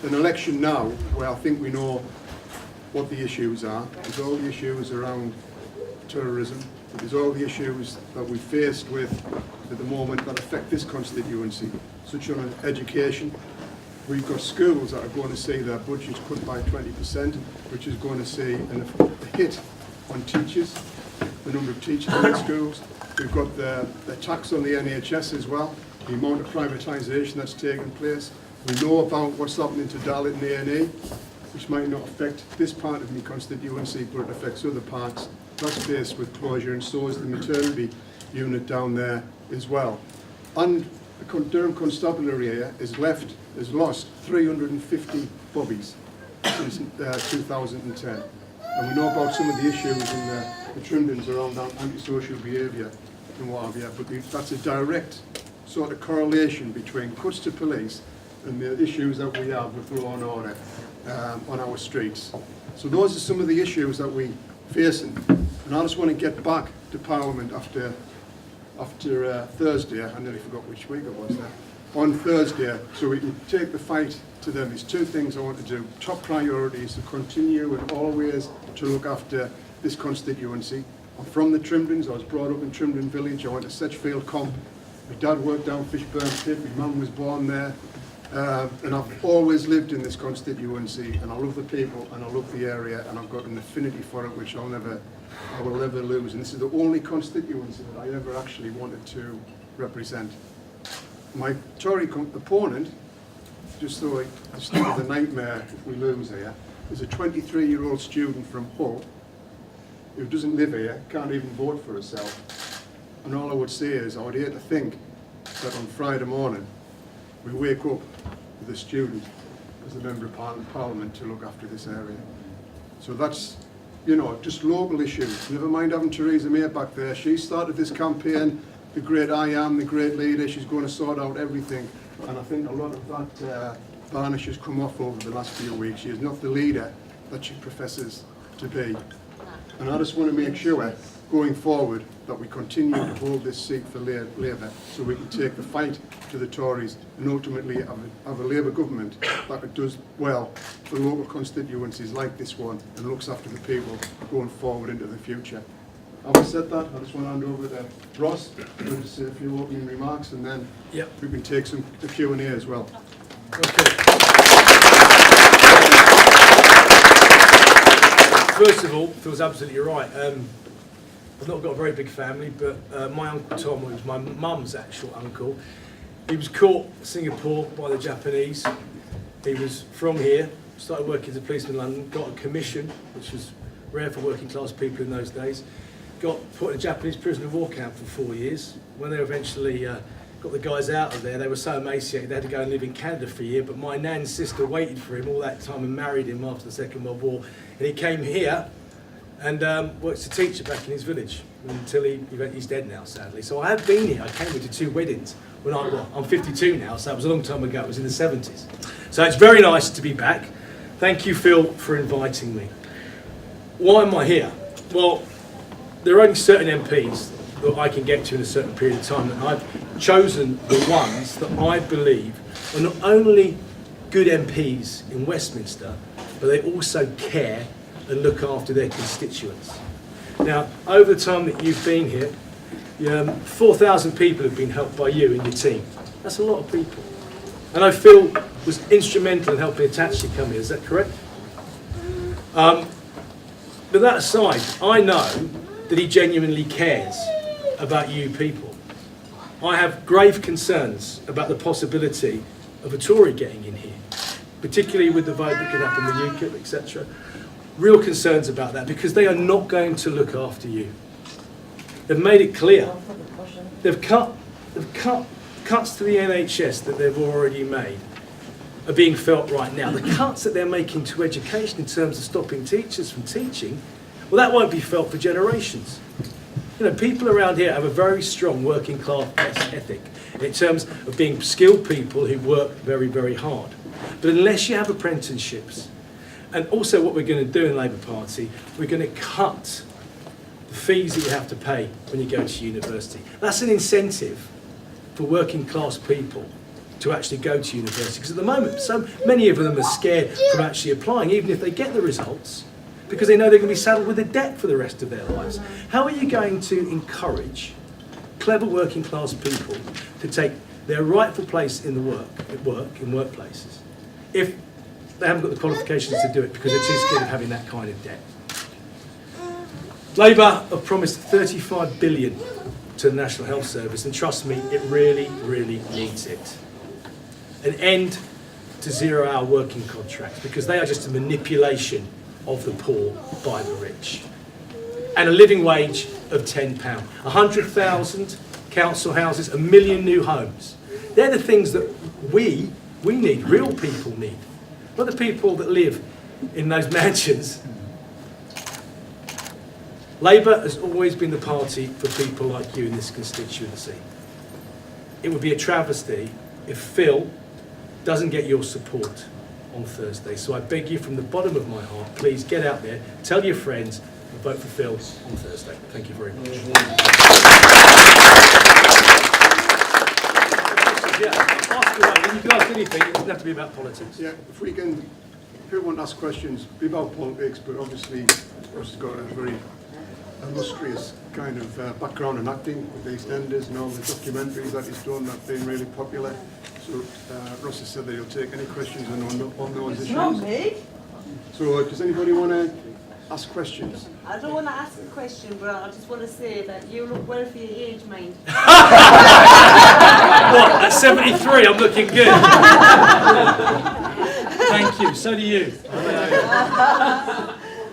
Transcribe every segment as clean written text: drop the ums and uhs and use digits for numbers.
an election now where I think we know what the issues are. There's all the issues around terrorism. There's all the issues that we're faced with at the moment that affect this constituency, such as education. We've got schools that are going to see their budgets cut by 20%, which is going to see a hit on teachers, the number of teachers in schools. We've got the tax on the NHS as well, the amount of privatisation that's taking place. We know about what's happening to Dalit and A&E, which might not affect this part of my constituency, but it affects other parts. That's faced with closure, and so is the maternity unit down there as well. And the Durham Constabulary area has lost 350 bobbies since 2010. And we know about some of the issues in the Trimdons around antisocial behaviour and what have you, but that's a direct sort of correlation between cuts to police and the issues that we have with law and order on our streets. So those are some of the issues that we're facing. And I just want to get back to Parliament after Thursday. I nearly forgot which week it was now. On Thursday, so we can take the fight to them. There's two things I want to do. Top priority is to continue and always to look after this constituency. I'm from the Trimdons. I was brought up in Trimdon village. I went to Sedgefield Comp. My dad worked down Fishburn Pit. My mum was born there. And I've always lived in this constituency, and I love the people and I love the area, and I've got an affinity for it which I will never lose. And this is the only constituency that I ever actually wanted to represent. My Tory opponent, just so it's not a nightmare if we lose here, is a 23-year-old student from Hull who doesn't live here, can't even vote for herself. And all I would say is I would hate to think that on Friday morning we wake up with a student as a member of Parliament to look after this area. So that's, you know, just local issues. Never mind having Theresa May back there. She started this campaign, the great I am, the great leader. She's going to sort out everything. And I think a lot of that varnish has come off over the last few weeks. She is not the leader that she professes to be. And I just want to make sure, going forward, that we continue to hold this seat for Labour, so we can take the fight to the Tories and ultimately have a Labour government that does well for local constituencies like this one and looks after the people going forward into the future. Having said that, I just want to hand over to Ross to say a few opening remarks, and then we can take the Q&A as well. Okay. First of all, Phil's absolutely right. I've not got a very big family, but my Uncle Tom, who was my mum's actual uncle, he was caught in Singapore by the Japanese. He was from here, started working as a policeman in London, got a commission, which was rare for working class people in those days, got put in a Japanese prisoner of war camp for 4 years. When they eventually got the guys out of there, they were so emaciated they had to go and live in Canada for a year, but my nan's sister waited for him all that time and married him after the Second World War, and he came here and worked as a teacher back in his village until he's dead now, sadly. So I have been here. I came here to 2 weddings when I'm 52 now, so that was a long time ago. It was in the 70s. So it's very nice to be back. Thank you, Phil, for inviting me. Why am I here? Well, there are only certain MPs that I can get to in a certain period of time, and I've chosen the ones that I believe are not only good MPs in Westminster, but they also care and look after their constituents. Now, over the time that you've been here, 4,000 people have been helped by you and your team. That's a lot of people. I know Phil was instrumental in helping Hitachi come here, is that correct? But that aside, I know that he genuinely cares about you people. I have grave concerns about the possibility of a Tory getting in here, particularly with the vote that could happen with UKIP, etc. Real concerns about that, because they are not going to look after you. They've made it clear. They've cut cuts to the NHS that they've already made are being felt right now. The cuts that they're making to education in terms of stopping teachers from teaching, well, that won't be felt for generations. You know, people around here have a very strong working class ethic in terms of being skilled people who work very, very hard. But unless you have apprenticeships, and also what we're going to do in the Labour Party, we're going to cut the fees that you have to pay when you go to university. That's an incentive for working class people to actually go to university. Because at the moment, so many of them are scared from actually applying, even if they get the results, because they know they're going to be saddled with a debt for the rest of their lives. How are you going to encourage clever working class people to take their rightful place in the in workplaces, if they haven't got the qualifications to do it because they're too scared of having that kind of debt? Labour have promised 35 billion to the National Health Service, and trust me, it really, really needs it. An end to zero-hour working contracts, because they are just a manipulation of the poor by the rich. And a living wage of £10. 100,000 council houses, 1 million new homes. They're the things that we need, real people need. Not the people that live in those mansions. Labour has always been the party for people like you in this constituency. It would be a travesty if Phil doesn't get your support on Thursday. So I beg you from the bottom of my heart, please get out there, tell your friends, and vote for Phil on Thursday. Thank you very much. Yeah, ask away. You can ask anything, it doesn't have to be about politics. Yeah, if we can, who want to ask questions, be about politics, but obviously Ross has got a very illustrious kind of background in acting with the EastEnders and all the documentaries that he's done that have been really popular. So Ross has said that he'll take any questions on those issues. Not me. So does anybody want to ask questions? I don't want to ask a question, but I just want to say that you look well for your age, mind. What, at 73 I'm looking good? Thank you, so do you.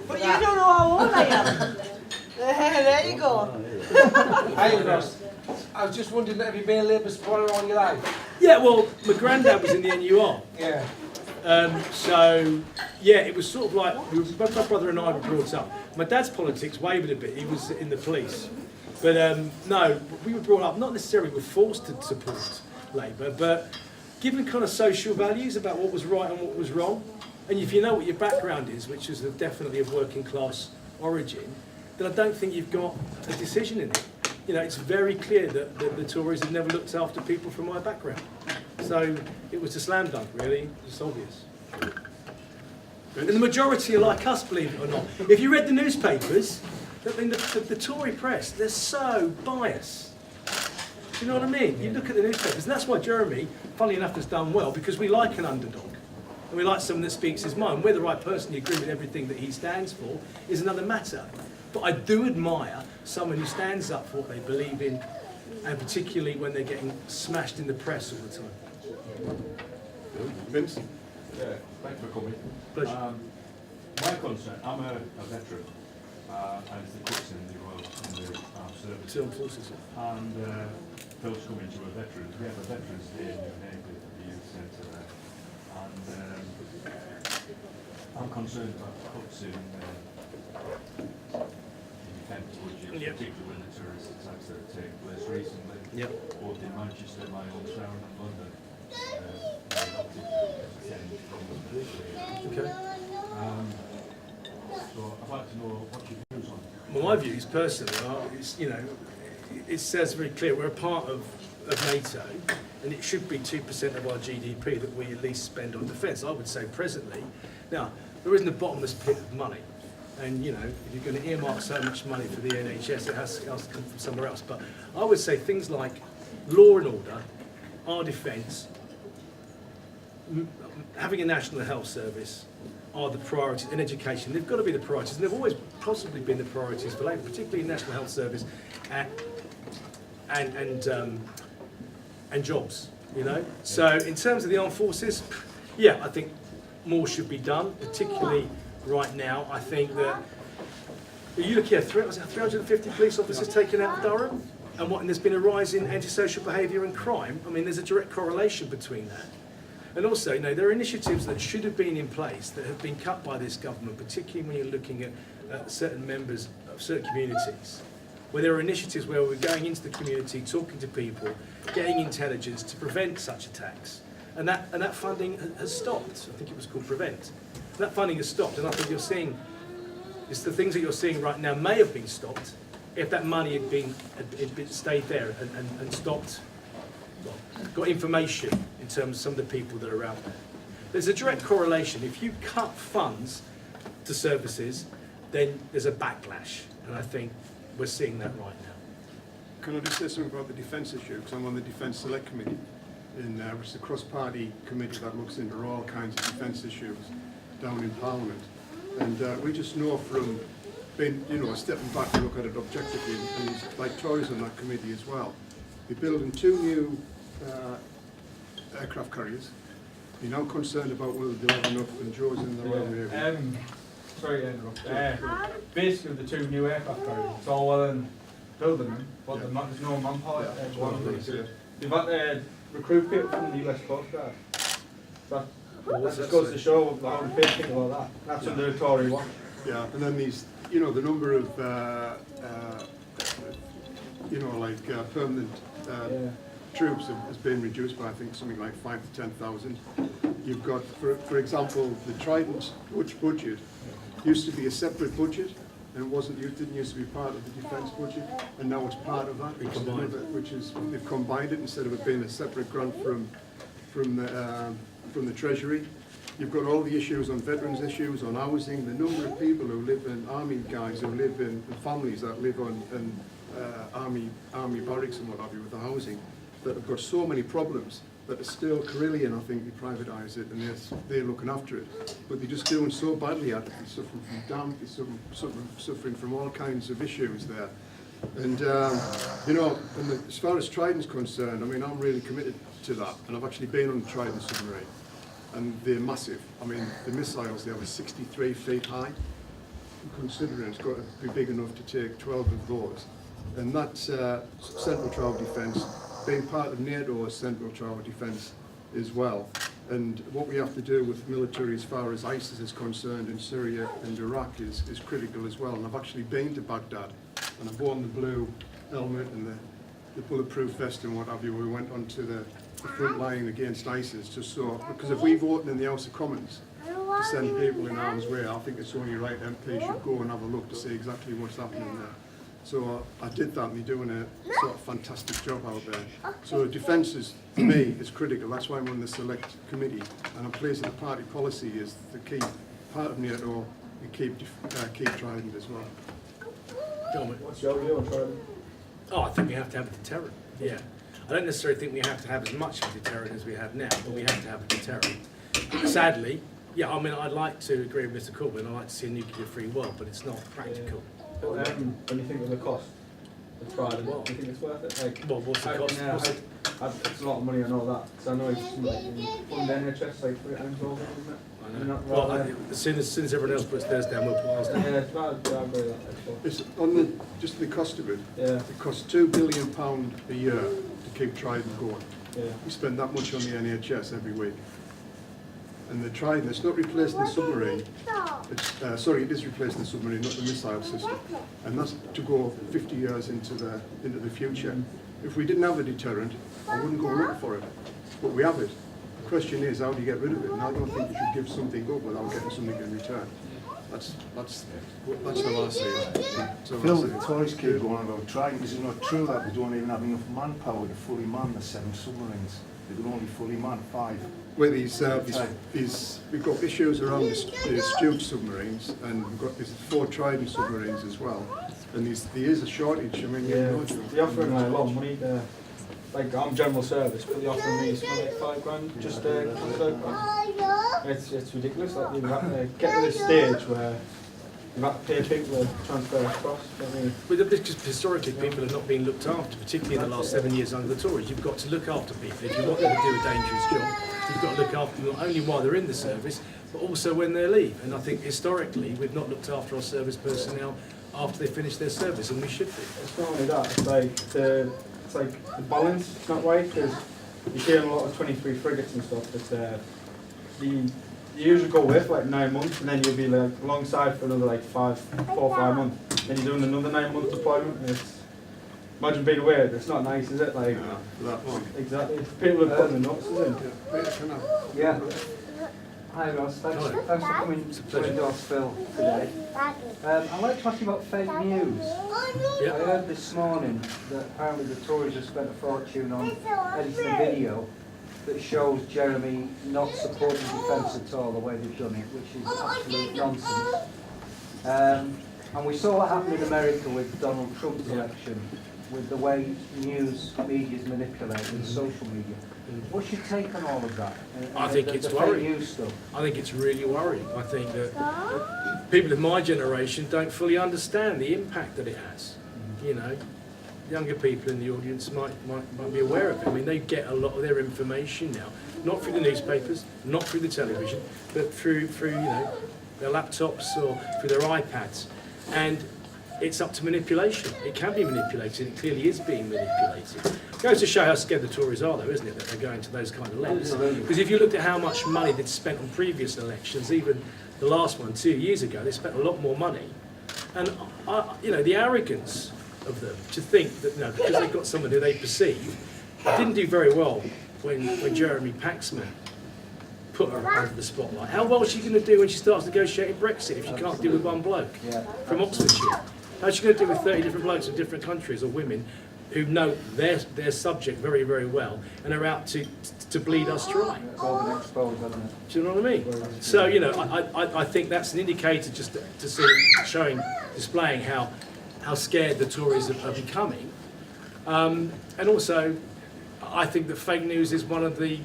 But you don't know how old I am. There you go. Hey Ross, I was just wondering, have you been a Labour supporter all your life? Yeah, well, my granddad was in the NUR. Yeah. So, yeah, it was sort of like, my brother and I were brought up. My dad's politics wavered a bit, he was in the police. But no, we were brought up, not necessarily we were forced to support Labour, but given kind of social values about what was right and what was wrong, and if you know what your background is, which is definitely of working class origin, then I don't think you've got a decision in it. You know, it's very clear that the Tories have never looked after people from my background. So it was a slam dunk, really. It's obvious. And the majority are like us, believe it or not. If you read the newspapers, the Tory press, they're so biased. Do you know what I mean? You look at the newspapers, and that's why Jeremy, funnily enough, has done well, because we like an underdog. And we like someone that speaks his mind. Whether the right person, you agree with everything that he stands for, is another matter. But I do admire someone who stands up for what they believe in, and particularly when they're getting smashed in the press all the time. Vince? Yeah, thanks for coming. Pleasure. My concern, I'm a veteran, and it's the cooks in the Royal Armed Services. Armed Forces. And Phil's coming to a veteran. We have a Veterans Day in Naples at the youth centre there. And I'm concerned about cuts in defence budgets, Yep. particularly with the terrorist attacks that have taken place recently, Yep. both in Manchester, my hometown, and London. Okay. So I'd like to know what your views on it. Well, my views personally are, it says very clear we're a part of NATO, and it should be 2% of our GDP that we at least spend on defence. I would say presently. Now, there isn't a bottomless pit of money, and if you're going to earmark so much money for the NHS, it has to come from somewhere else. But I would say things like law and order, our defence, having a national health service are the priorities, and education. They've got to be the priorities, and they've always possibly been the priorities for Labour, particularly national health service and jobs. So in terms of the armed forces, yeah, I think more should be done, particularly right now. I think that you look here, 350 police officers taken out of Durham, and there's been a rise in antisocial behaviour and crime. I mean, there's a direct correlation between that. And also, there are initiatives that should have been in place that have been cut by this government, particularly when you're looking at certain members of certain communities, where there are initiatives where we're going into the community, talking to people, getting intelligence to prevent such attacks. And that funding has stopped. I think it was called Prevent. That funding has stopped, and I think you're seeing, it's the things that you're seeing right now may have been stopped if that money had been stayed there and stopped, got information in terms of some of the people that are out there. There's a direct correlation. If you cut funds to services, then there's a backlash, and I think we're seeing that right now. Can I just say something about the defence issue? Because I'm on the Defence Select Committee, which is a cross-party committee that looks into all kinds of defence issues down in Parliament. And we just know from being, stepping back to look at it objectively, and there's like Tories on that committee as well. They're building 2 new aircraft carriers. You're now concerned about whether they'll have enough, and Joe's in the Royal Navy. Sorry to interrupt. Basically, the 2 new aircraft carriers, it's all well and building them, but there's no manpower. They've had to recruit people from the US Coast Guard. That just goes to show how we think about that. That's under the Tory one. Yeah, and then these, the number of, permanent troops has been reduced by, I think, something like 5,000 to 10,000. You've got, for example, the Trident budget used to be a separate budget, and didn't used to be part of the defence budget, and now it's part of that, they've combined it instead of it being a separate grant from the Treasury. You've got all the issues on veterans issues, on housing, the number of people who live in, army guys who live in, families that live on army barracks and what have you with the housing, that have got so many problems that are still Carillion, I think, they privatise it and they're looking after it. But they're just doing so badly at it. They're suffering from damp, they're suffering from all kinds of issues there. And, as far as Trident's concerned, I mean, I'm really committed to that. And I've actually been on the Trident submarine. And they're massive. I mean, the missiles they have are 63 feet high. Considering it's got to be big enough to take 12 of those. And that's Central Tower Defence, being part of NATO's Central Tower Defence as well. And what we have to do with military as far as ISIS is concerned in Syria and Iraq is critical as well. And I've actually been to Baghdad, and I've worn the blue helmet and the bulletproof vest and what have you. We went onto the front line against ISIS, just so, because if we voted in the House of Commons to send people in harm's way, I think it's only right MP should go and have a look to see exactly what's happening there. So I did that, and they're doing a sort of fantastic job out there. So defence is, for me, is critical. That's why I'm on the Select Committee, and I'm pleased that the party policy is to keep part of NATO and keep Trident as well. What's your view on Trident? Oh, I think we have to have a deterrent, yeah. I don't necessarily think we have to have as much of a deterrent as we have now, but we have to have a deterrent. Sadly, yeah, I mean, I'd like to agree with Mr. Corbyn, I'd like to see a nuclear-free world, but it's not practical. When you think of the cost of Trident, do you think it's worth it? Like, Well, what's the cost? It's a lot of money and all that. So I know it's fund NHS like 3 times over, isn't it? I know. Well, as soon as everyone else puts theirs down, we'll put ours down. Yeah, it's bad. I agree with that. It's on just the cost of it. Yeah. It costs £2 billion a year to keep Trident going. Yeah. We spend that much on the NHS every week. And the Trident, it's not replacing the submarine. It is replacing the submarine, not the missile system. And that's to go 50 years into the future. If we didn't have a deterrent, I wouldn't go looking for it. But we have it. The question is, how do you get rid of it? And I don't think you should give something up without getting something in return. That's how I see it. Phil, the Tories keep going about Trident. Is it not true that they don't even have enough manpower to fully man the 7 submarines? They can only fully man 5. With we've got issues around the Astute submarines, and we've got these 4 Trident submarines as well. And there is a shortage. I mean, they're offering a lot of money there. Like, I'm general service, but they're offering me something like £5 just it's ridiculous. Like, you've got to get to this stage where you've got to pay people to transfer across. But because historically people have not been looked after, particularly in the last 7 years under the Tories. You've got to look after people. If you want them to do a dangerous job, you've got to look after them not only while they're in the service, but also when they leave. And I think historically we've not looked after our service personnel after they finish their service, and we should be. It's not only that, it's like the balance, it's not right, because you hear a lot of 23 frigates and stuff that you usually go away for like 9 months, and then you'll be like alongside for another like 4 or 5 months. Then you're doing another 9-month deployment, and imagine being away, it's not nice, is it? Like, that long. Exactly. People are putting the nuts, isn't it? Yeah. Hi Ross, thanks for coming to endorse Phil today. I'd like to ask you about fake news. I heard this morning that apparently the Tories have spent a fortune on editing a video that shows Jeremy not supporting defence at all, the way they've done it, which is absolute nonsense. And we saw what happened in America with Donald Trump's election, with the way news media is manipulated, and social media. What's your take on all of that? I think it's fake worrying. news stuff? I think it's really worrying. I think that people of my generation don't fully understand the impact that it has. You know, younger people in the audience might be aware of it. I mean, they get a lot of their information now, not through the newspapers, not through the television, but through you know, their laptops or through their iPads. And it's up to manipulation. It can be manipulated. It clearly is being manipulated. It goes to show how scared the Tories are, though, isn't it, that they're going to those kind of lengths? Because if you looked at how much money they'd spent on previous elections, even the last one 2 years ago, they spent a lot more money. And, you know, the arrogance of them to think that, you know, because they've got someone who they perceive didn't do very well when Jeremy Paxman put her under the spotlight. How well is she going to do when she starts negotiating Brexit if she can't deal with one bloke from Oxfordshire? How's she going to deal with 30 different blokes from different countries or women who know their subject very, very well and are out to bleed us dry? It's all been exposed, hasn't it? Do you know what I mean? So, you know, I think that's an indicator just to see, displaying how scared the Tories are becoming. And also, I think that fake news is one of the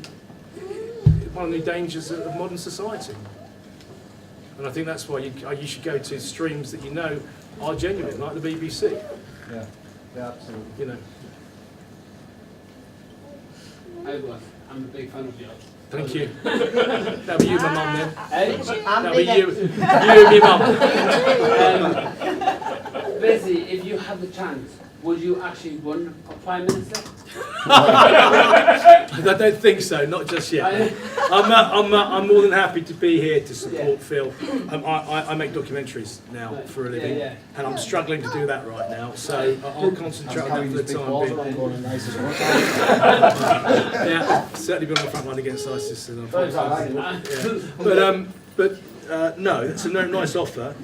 dangers of modern society. And I think that's why you should go to streams that you know are genuine, like the BBC. Yeah, absolutely. You know. I'm a big fan of yours. Thank you. That'll be you, my mum, then. That'll be you and me, mum. Basically, if you have the chance, would you actually run for Prime Minister? I don't think so, not just yet. I'm more than happy to be here to support Phil. I make documentaries now for a living, and I'm struggling to do that right now, so I'll concentrate on that for the time being. Yeah, certainly been on the front line against ISIS. And no, it's a nice offer.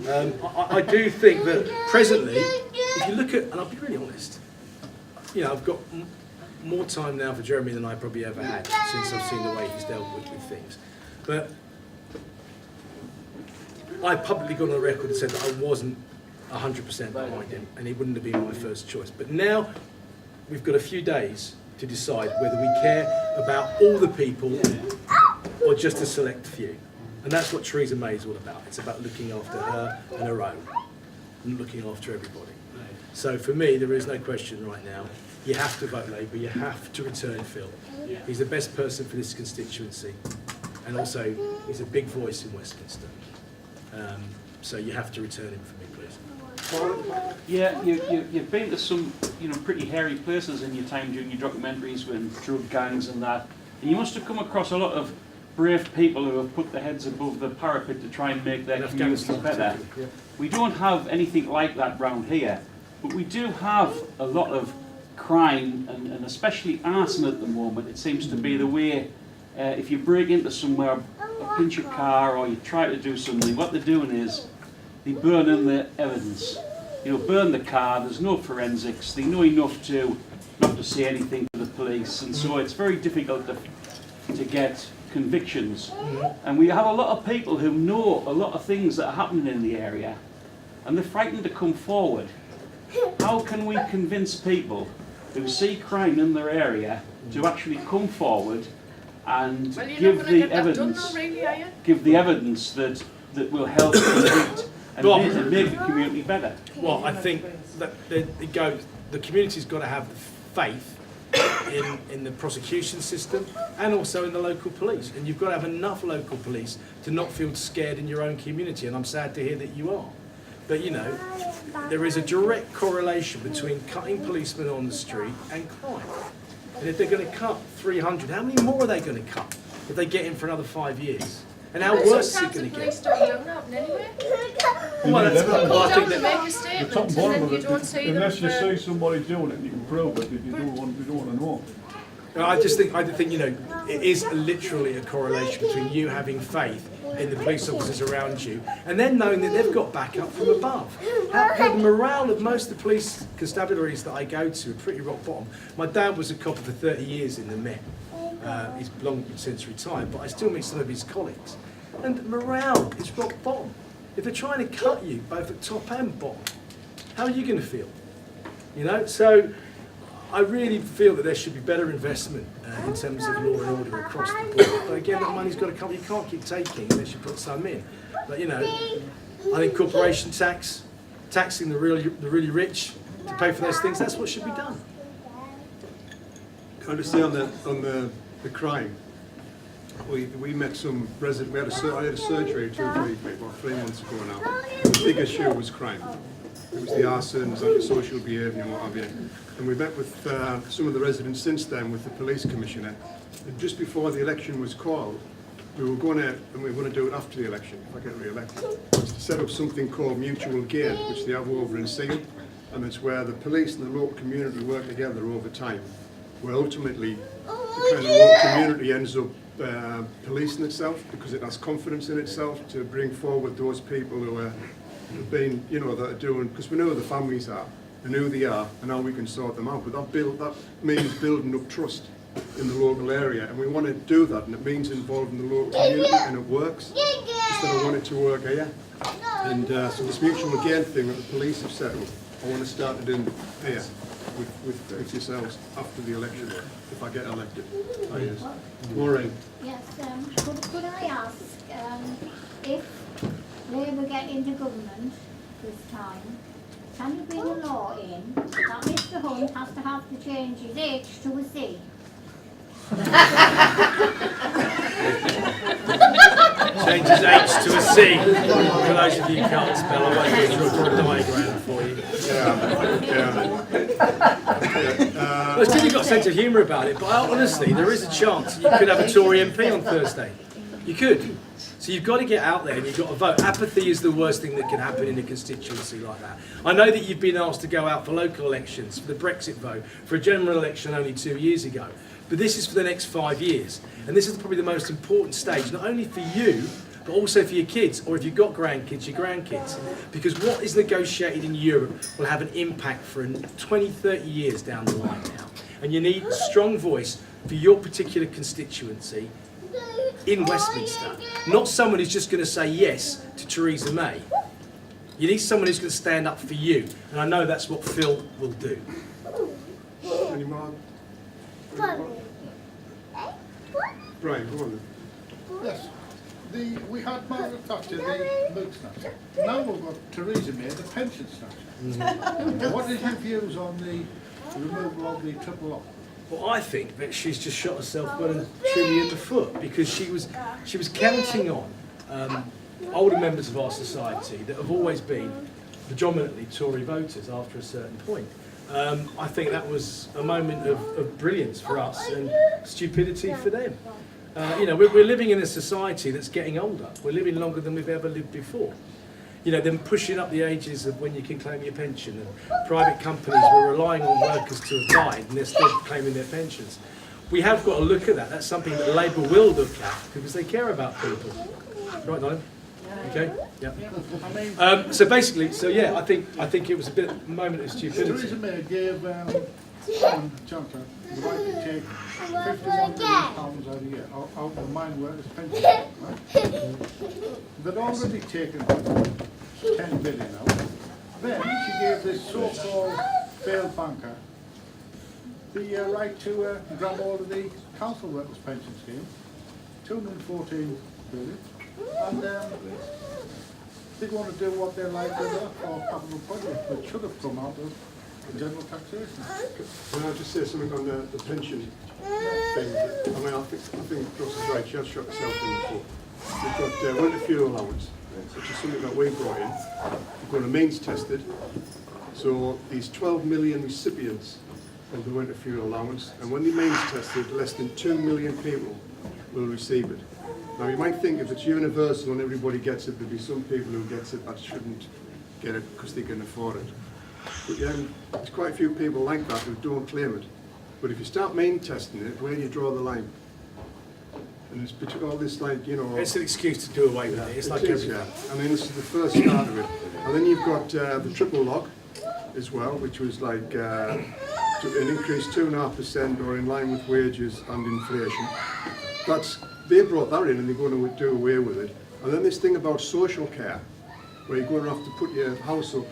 I do think that presently, if you look at, and I'll be really honest, you know, I've got more time now for Jeremy than I probably ever had since I've seen the way he's dealt with things. But I publicly got on the record and said that I wasn't 100% behind him, and he wouldn't have been my first choice. But now we've got a few days to decide whether we care about all the people or just a select few. And that's what Theresa May is all about. It's about looking after her and her own, and looking after everybody. So for me, there is no question right now. You have to vote Labour, you have to return Phil. He's the best person for this constituency, and also he's a big voice in Westminster. So you have to return him for me, please. Yeah, you've been to some, you know, pretty hairy places in your time doing your documentaries with drug gangs and that, and you must have come across a lot of brave people who have put their heads above the parapet to try and make their communities better. We don't have anything like that round here, but we do have a lot of crime, and especially arson at the moment. It seems to be the way, if you break into somewhere, pinch your car, or you try to do something, what they're doing is they burn in the evidence. You know, burn the car, there's no forensics, they know enough to not to say anything to the police, and so it's very difficult to get convictions. And we have a lot of people who know a lot of things that are happening in the area, and they're frightened to come forward. How can we convince people who see crime in their area to actually come forward and give the evidence, that will help convict and make the community better? Well, I think that the community's got to have the faith in the prosecution system and also in the local police. And you've got to have enough local police to not feel scared in your own community. And I'm sad to hear that you are. But, you know, there is a direct correlation between cutting policemen on the street and crime. And if they're going to cut 300, how many more are they going to cut if they get in for another 5 years? And how worse is it going to get? Well, that's I think that the top and bottom of it, unless you see somebody doing it and you can prove it, you don't want to know. I think, you know, it is literally a correlation between you having faith in the police officers around you and then knowing that they've got backup from above. The morale of most of the police constabularies that I go to are pretty rock bottom. My dad was a cop for 30 years in the Met. He's long since retired, but I still meet some of his colleagues. And morale is rock bottom. If they're trying to cut you both at top and bottom, how are you going to feel? You know, so I really feel that there should be better investment in terms of law and order across the board. But again, that money's got to come. You can't keep taking unless you put some in. But you know, I think corporation tax, taxing the really rich to pay for those things, that's what should be done. Can I just say on the crime? We met some resident. I had a surgery about 3 months ago now. The big issue was crime. It was the arsons, antisocial behaviour and what have you. And we met with some of the residents since then with the police commissioner. And just before the election was called, we were going to do it after the election, if I get re-elected, was to set up something called mutual gain, which they have over in Seal. And it's where the police and the local community work together over time, where ultimately the kind of local community ends up policing itself because it has confidence in itself to bring forward those people who have been, you know, that are doing, because we know who the families are and who they are and how we can sort them out. But that means building up trust in the local area, and we want to do that, and it means involving the local community, and it works. Just that I want it to work here. And so this mutual gain thing that the police have set up, I want to start it in here with yourselves after the election, if I get elected. Yes. Maureen. Yes, could I ask, if Labour get into government this time, can you bring a law in that Mr Hunt has to have to change his H to a C? Change his H to a C. For those of you who can't spell, I won't draw a diagram for you. Well, it's because you've got a sense of humour about it, but honestly, there is a chance you could have a Tory MP on Thursday. You could. So you've got to get out there and you've got to vote. Apathy is the worst thing that can happen in a constituency like that. I know that you've been asked to go out for local elections, for the Brexit vote, for a general election only 2 years ago. But this is for the next 5 years. And this is probably the most important stage, not only for you, but also for your kids, or if you've got grandkids, your grandkids. Because what is negotiated in Europe will have an impact for 20, 30 years down the line now. And you need a strong voice for your particular constituency in Westminster. Not someone who's just going to say yes to Theresa May. You need someone who's going to stand up for you. And I know that's what Phil will do. Any more? Brian, go on then. Yes. We had Margaret Thatcher, the milk snatcher. Now we've got Theresa May, the pension snatcher. What is your views on the removal of the triple lock? Well, I think that she's just shot herself well and truly in the foot, because she was counting on older members of our society that have always been predominantly Tory voters after a certain point. I think that was a moment of brilliance for us and stupidity for them. You know, we're living in a society that's getting older. We're living longer than we've ever lived before. You know, them pushing up the ages of when you can claim your pension, and private companies were relying on workers to have died and they're still claiming their pensions. We have got to look at that. That's something that Labour will look at because they care about people. Right, Darling? Okay? Yeah. So basically, yeah, I think it was a bit of a moment of stupidity. Theresa May gave Chancellor the right to take £51 million out a year out of the mine workers' pension. Right? They'd already taken 10 billion out. Then she gave this so-called failed banker the right to grab all of the council workers' pension scheme, 214 billion, and they want to do what they like with that for capital projects, which should have come out of general taxation. Can I just say something on the pension thing? I mean, I think Ross is right. She has shot herself in the foot. We've got winter fuel allowance, which is something that we brought in. We've got a means tested. So these 12 million recipients of the winter fuel allowance, and when the means tested, less than 2 million people will receive it. Now you might think if it's universal and everybody gets it, there'll be some people who gets it that shouldn't get it because they can afford it. But there's quite a few people like that who don't claim it. But if you start main testing it, where do you draw the line? And it's between all this, like, you know... It's an excuse to do away with it. It's like everything. Yeah. I mean, this is the first start of it. And then you've got the triple lock as well, which was like to an increase 2.5% or in line with wages and inflation. They brought that in and they're going to do away with it. And then this thing about social care, where you're going to have to put your house up,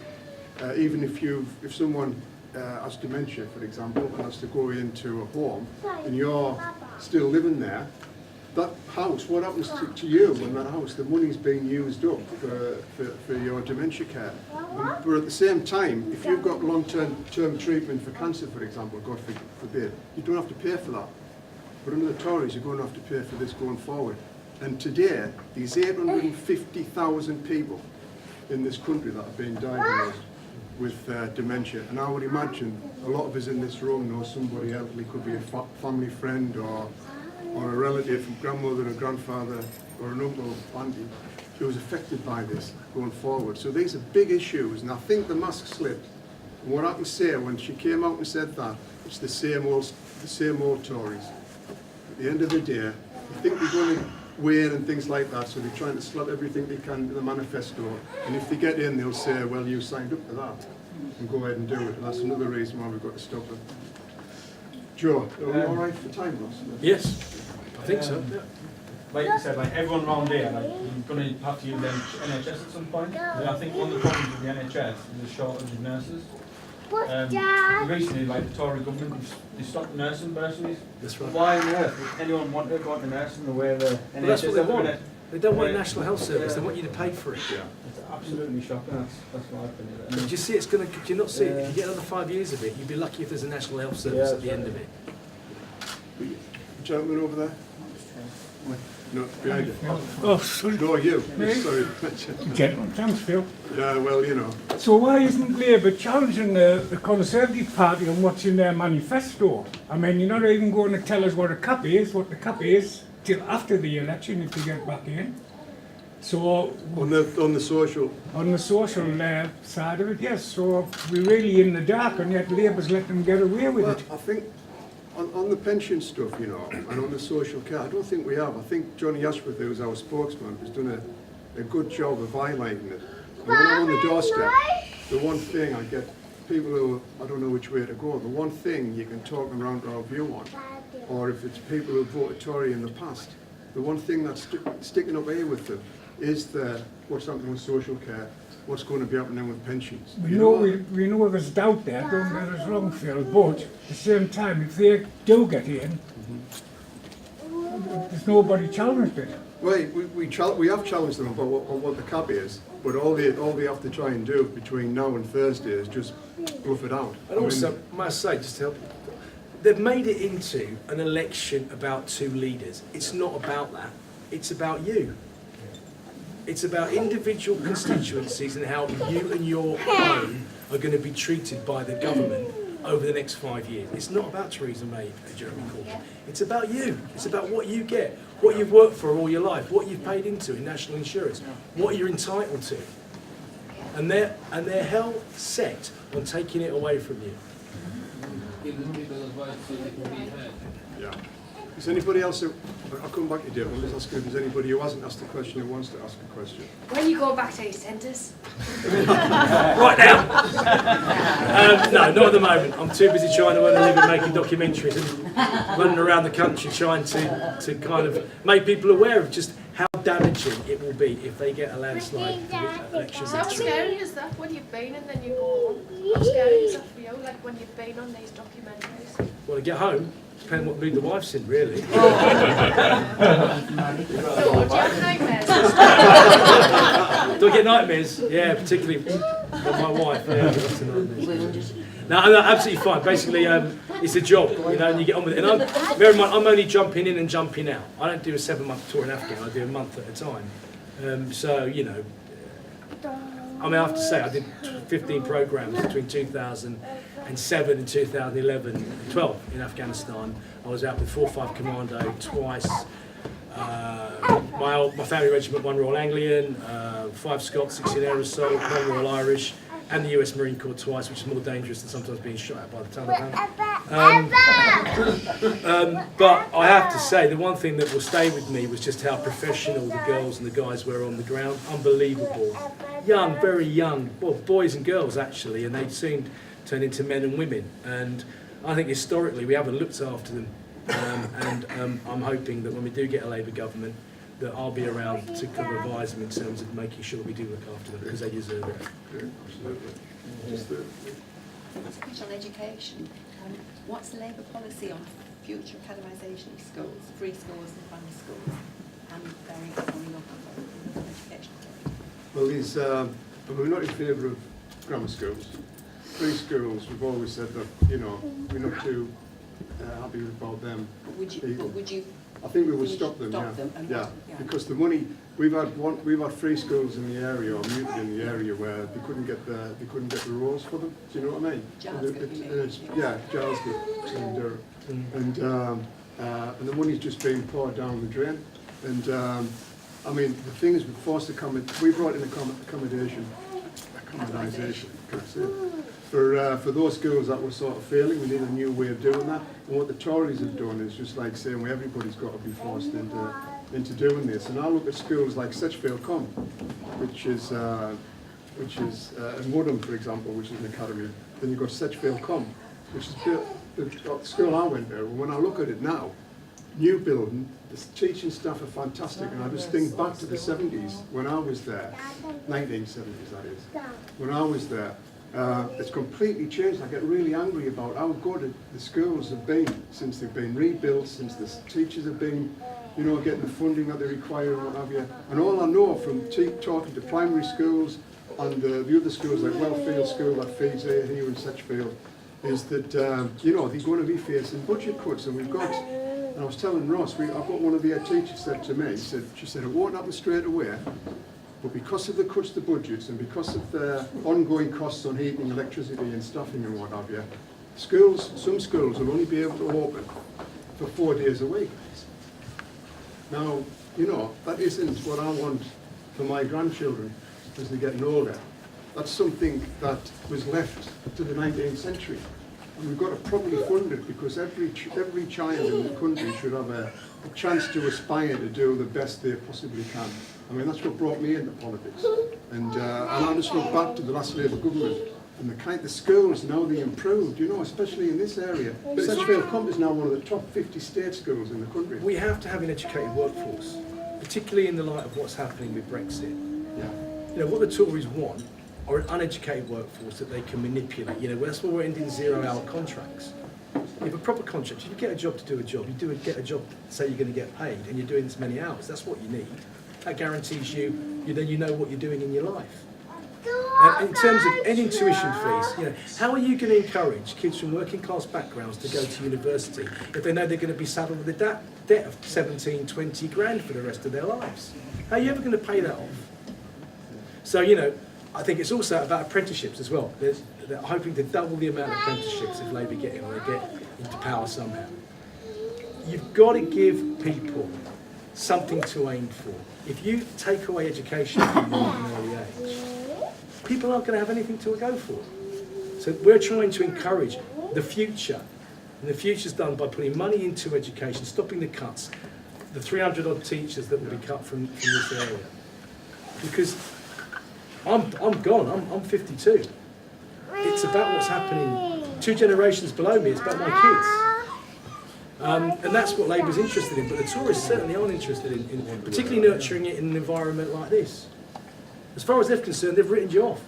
even if someone has dementia, for example, and has to go into a home, and you're still living there, that house, what happens to you when that house, the money's being used up for your dementia care. But at the same time, if you've got long-term treatment for cancer, for example, God forbid, you don't have to pay for that. But under the Tories, you're going to have to pay for this going forward. And today, these 850,000 people in this country that have been diagnosed with dementia, and I would imagine a lot of us in this room know somebody elderly, could be a family friend or a relative, a grandmother, a grandfather, or an uncle, auntie, who was affected by this going forward. So these are big issues, and I think the mask slipped. And what I can say, when she came out and said that, it's the same old Tories. At the end of the day, I think they're going to win and things like that, so they're trying to slap everything they can to the manifesto, and if they get in, they'll say, well, you signed up for that, and go ahead and do it, and that's another reason why we've got to stop it. Joe, are we all right for time, Ross? Yes, I think so. Yeah. Like you said, like everyone around here, like you're going to have to use the NHS at some point. And I think one of the problems with the NHS is a shortage of nurses. Recently, like the Tory government, they stopped nursing bursaries. That's right. Why on earth would anyone want to go into nursing the way the NHS? Well, that's what they want. They don't want a national health service. They want you to pay for it. Yeah. It's absolutely shocking. That's what I've been. But do you see, it's going to? Do you not see? If you get another 5 years of it, you'd be lucky if there's a national health service at the end of it. Gentleman over there. No, behind you. Oh, sorry. No, you. Me? Sorry. Gentleman, thanks, Phil. Yeah, well, you know. So why isn't Labour challenging the Conservative Party on what's in their manifesto? I mean, you're not even going to tell us what the cap is, till after the election if you get back in. So on the social side of it, yes. So we're really in the dark, and yet Labour's let them get away with it. I think on the pension stuff, you know, and on the social care, I don't think we have. I think Johnny Ashworth, who's our spokesman, has done a good job of highlighting it. And when I'm on the doorstep, the one thing I get people who I don't know which way to go, the one thing you can talk them around our view on, or if it's people who voted Tory in the past, the one thing that's sticking up here with them is what's happening with social care, what's going to be happening with pensions. We know there's doubt there, don't get us wrong, Phil, but at the same time, if they do get in, there's nobody challenged it. Well, we have challenged them about what the cap is, but all they have to try and do between now and Thursday is just bluff it out. And also, I must say, just to help, they've made it into an election about two leaders. It's not about that. It's about you. It's about individual constituencies and how you and your own are going to be treated by the government over the next 5 years. It's not about Theresa May and Jeremy Corbyn. It's about you. It's about what you get, what you've worked for all your life, what you've paid into in national insurance, what you're entitled to. And they're hell set on taking it away from you. Yeah. Is anybody else I'll come back to you, David. Let's ask if there's anybody who hasn't asked a question who wants to ask a question. When you go back to your centres? Right now? No, not at the moment. I'm too busy trying to earn a living making documentaries and running around the country trying to kind of make people aware of just how damaging it will be if they get a landslide election. So how scary is that when you've been and then you go home? How scary is that for you, like when you've been on these documentaries? Well, to get home, depending what mood the wife's in, really. So, do you have nightmares? Do I get nightmares? Yeah, particularly with my wife. Yeah, lots of nightmares. No, I'm absolutely fine. Basically, it's a job, you know, and you get on with it. And I'm only jumping in and jumping out. I don't do a 7-month tour in Afghan. I do a month at a time. So, you know, I mean, I have to say, I did 15 programs between 2007 and 2011 and 12 in Afghanistan. I was out with 4-5 Commando twice. My family regiment, 1 Royal Anglian, 5 Scots, 16 Air Assault, 1 Royal Irish, and the US Marine Corps twice, which is more dangerous than sometimes being shot at by the Taliban. But I have to say, the one thing that will stay with me was just how professional the girls and the guys were on the ground. Unbelievable. Young, very young, well, boys and girls actually, and they soon turned into men and women. And I think historically we haven't looked after them, and I'm hoping that when we do get a Labour government, that I'll be around to kind of advise them in terms of making sure we do look after them because they deserve it. Yeah, absolutely. Just the, On education, what's the Labour policy on future academisation of schools, free schools and primary schools, and very on local education? well, these, we're not in favour of grammar schools. Free schools, we've always said that, you know, we're not too happy about them. Would you? either. Would you? I think we would stop them, yeah. Because the money, we've had free schools in the area, or muted in the area, where they couldn't get the roles for them. Do you know what I mean? Yeah, Jarlsgate in Durham. And the money's just being poured down the drain. And I mean, the thing is, we brought in accommodation, can I say it? For those schools that were sort of failing, we need a new way of doing that. And what the Tories have done is just like saying, well, everybody's got to be forced into doing this. And I look at schools like Sedgefield, which is in Woodham, for example, which is an academy. Then you've got Sedgefield, which is the school I went to. When I look at it now, new building, the teaching staff are fantastic, and I just think back to the 70s when I was there, 1970s that is, when I was there. It's completely changed. I get really angry about how good the schools have been since they've been rebuilt, since the teachers have been, you know, getting the funding that they require and what have you. And all I know from talking to primary schools and the other schools like Wellfield School that feeds here in Sedgefield is that, you know, they're going to be facing budget cuts, and we've got, and I was telling Ross, I've got one of the head teachers said to me, she said, it won't happen straight away, but because of the cuts to budgets and because of the ongoing costs on heating, electricity and staffing and what have you, some schools will only be able to open for 4 days a week. Now, you know, that isn't what I want for my grandchildren as they're getting older. That's something that was left to the 19th century. And we've got to properly fund it because every child in the country should have a chance to aspire to do the best they possibly can. I mean, that's what brought me into politics. And I just look back to the last Labour government and the schools, now they improved, you know, especially in this area. Sedgefield is now one of the top 50 state schools in the country. We have to have an educated workforce, particularly in the light of what's happening with Brexit. Yeah. You know, what the Tories want are an uneducated workforce that they can manipulate. You know, that's why we're ending 0-hour contracts. You have a proper contract. If you get a job to do a job, get a job to say you're going to get paid, and you're doing this many hours. That's what you need. That guarantees then you know what you're doing in your life. And in terms of any tuition fees, you know, how are you going to encourage kids from working class backgrounds to go to university if they know they're going to be saddled with a debt of 17, 20 grand for the rest of their lives? How are you ever going to pay that off? So, you know, I think it's also about apprenticeships as well. They're hoping to double the amount of apprenticeships if Labour get in or they get into power somehow. You've got to give people something to aim for. If you take away education from them at an early age, people aren't going to have anything to go for. So we're trying to encourage the future. And the future's done by putting money into education, stopping the cuts, the 300 odd teachers that will be cut from this area. Because I'm gone, I'm 52. It's about what's happening 2 generations below me, it's about my kids. And that's what Labour's interested in, but the Tories certainly aren't interested in particularly nurturing it in an environment like this. As far as they're concerned, they've written you off.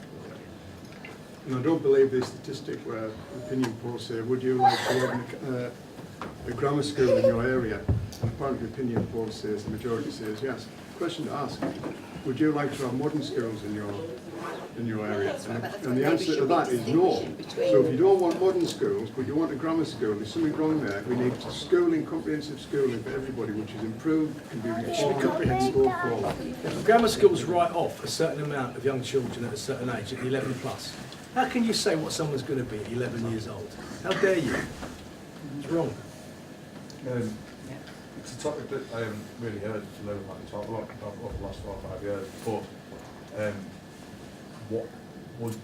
And I don't believe the statistic where opinion polls say, would you like to open a grammar school in your area? And apparently opinion polls says, the majority says yes. Question to ask, would you like to have modern schools in your area? And the answer to that is no. So if you don't want modern schools, but you want a grammar school, there's something wrong there. We need schooling, comprehensive schooling for everybody, which is improved, can be reformed, comprehensive overall. Grammar schools write off a certain amount of young children at a certain age, at 11 plus. How can you say what someone's going to be at 11 years old? How dare you? It's wrong. It's a topic that I haven't really heard Labour Party talk a lot about over the last 4 or 5 years, but what would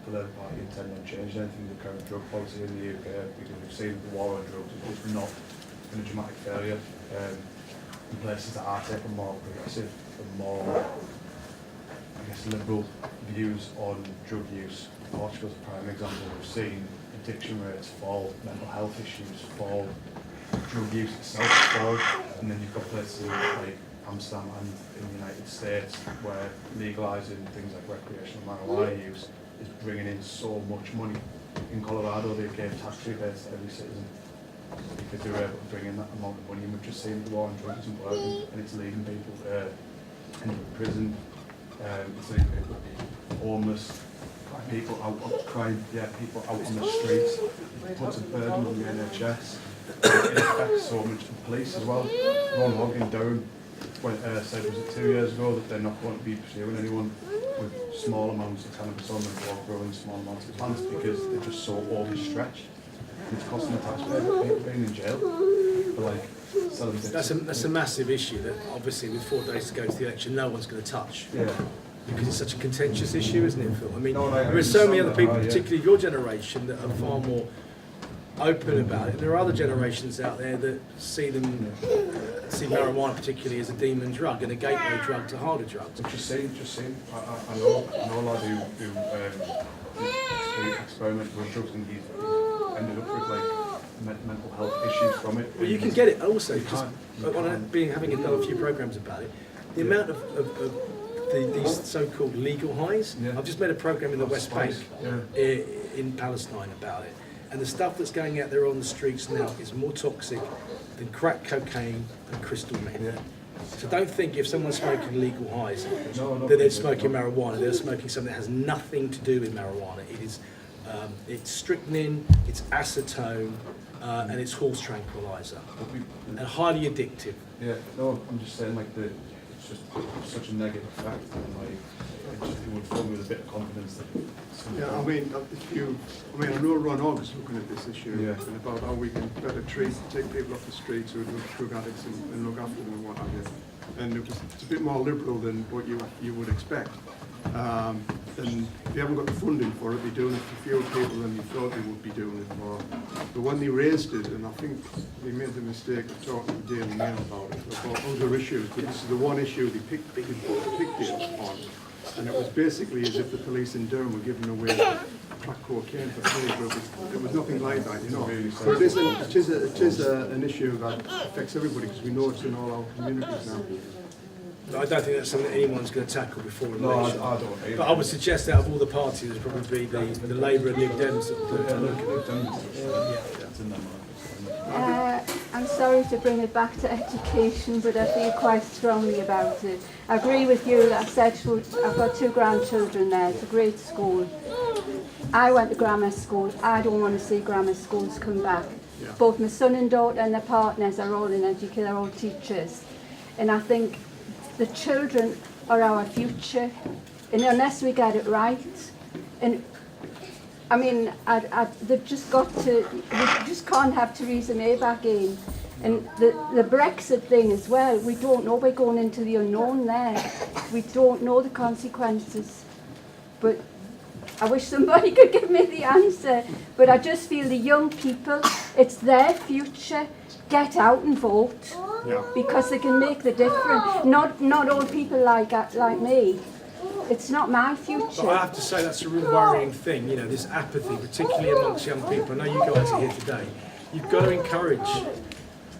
the Labour Party intend on changing anything in the current drug policy in the UK? Because we've seen the war on drugs has not been a dramatic failure. In places that are taking more progressive and more, I guess, liberal views on drug use. Portugal's a prime example. We've seen in addiction rates fall, mental health issues fall, drug use itself fall, and then you've got places like Amsterdam and in the United States where legalising things like recreational marijuana use is bringing in so much money. In Colorado, they gave tax rebates to every citizen because they were able to bring in that amount of money, and we've just seen the war on drugs isn't working, and it's leading people into prison, it's leading people to be homeless, people out on crime, people out on the streets. It puts a burden on the NHS. It affects so much the police as well. Ron Hogg in Durham said, was it 2 years ago, that they're not going to be pursuing anyone with small amounts of cannabis on them or growing small amounts of plants because they're just so overstretched. It's costing the taxpayer, people being in jail for like selling bits. That's a massive issue that obviously with 4 days to go to the election no one's going to touch. Yeah. Because it's such a contentious issue, isn't it, Phil? I mean, No, there are so many other people, particularly your generation, that are far more open about it. There are other generations out there that see marijuana particularly as a demon drug and a gateway drug to harder drugs. Just saying. I know a lad who experimented with drugs and he ended up with like mental health issues from it. Well, you can get it also, just having done a few programs about it, the amount of these so-called legal highs. I've just made a program in the West Bank in Palestine about it. And the stuff that's going out there on the streets now is more toxic than crack cocaine and crystal meth. So don't think if someone's smoking legal highs that they're smoking marijuana. They're smoking something that has nothing to do with marijuana. It is, it's strychnine, it's acetone, and it's horse tranquilizer, and highly addictive. Yeah, no, I'm just saying it's just such a negative effect, and it would fill me with a bit of confidence that. Yeah, I mean, I know Ron Hogg is looking at this issue and about how we can better take people off the streets who are drug addicts and look after them and what have you. And it's a bit more liberal than what you would expect. And they haven't got the funding for it. They're doing it for fewer people than they thought they would be doing it for. But when they raised it, and I think they made the mistake of talking to Daily Mail about it, about other issues, but this is the one issue they picked it on. And it was basically as if the police in Durham were giving away crack cocaine for free, but it was nothing like that, you know. So it is an issue that affects everybody because we know it's in all our communities now. I don't think that's something anyone's going to tackle before an No, election. I don't either. But I would suggest out of all the parties, it'd probably be the Labour and Lib Dems that look at it. I'm sorry to bring it back to education, but I feel quite strongly about it. I agree with you that Sedgefield, I've got 2 grandchildren there, it's a great school. I went to grammar school, I don't want to see grammar schools come back. Yeah. Both my son and daughter and their partners are all in education, they're all teachers. And I think the children are our future, and unless we get it right, and I mean, they've just got to, we just can't have Theresa May back in. And the Brexit thing as well, we don't know, we're going into the unknown there. We don't know the consequences. But I wish somebody could give me the answer. But I just feel the young people, it's their future. Get out and vote, because they can make the difference. Not all people like me. It's not my future. But I have to say that's a real worrying thing, you know, this apathy, particularly amongst young people. I know you guys are here today. You've got to encourage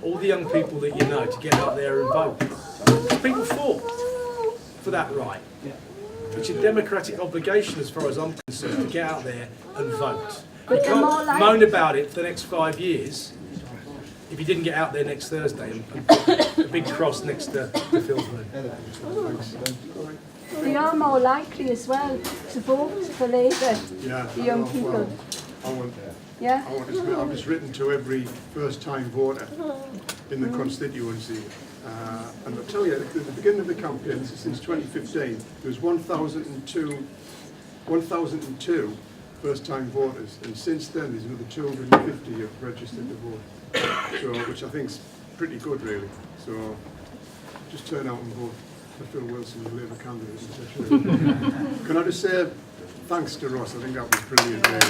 all the young people that you know to get out there and vote. Because people fought for that right. It's a democratic obligation, as far as I'm concerned, to get out there and vote. You can't moan about it for the next 5 years if you didn't get out there next Thursday and put a big cross next to Phil's room. They are more likely as well to vote for Labour, the young people. I was written to every first-time voter in the constituency. And I'll tell you, at the beginning of the campaign, since 2015, there was 1,002 first-time voters, and since then there's another 250 who have registered to vote. So, which I think is pretty good, really. So, just turn out and vote for Phil Wilson, the Labour candidate. Can I just say thanks to Ross? I think that was brilliant. Really.